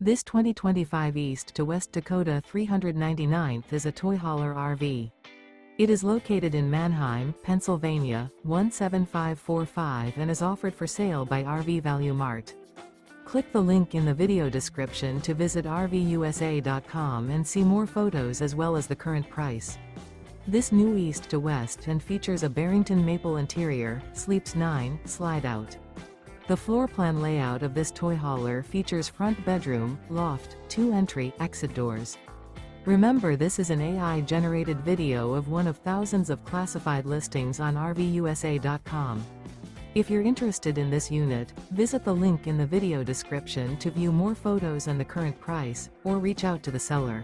This 2025 East to West Takoda 399th is a toy hauler RV. It is located in Manheim, Pennsylvania, 17545 and is offered for sale by RV Value Mart. Click the link in the video description to visit RVUSA.com and see more photos as well as the current price. This new East to West and features a Barrington Maple interior, sleeps 9, slide-out. The floor plan layout of this toy hauler features front bedroom, loft, 2 entry, exit doors. Remember, this is an AI-generated video of one of thousands of classified listings on RVUSA.com. If you're interested in this unit, visit the link in the video description to view more photos and the current price, or reach out to the seller.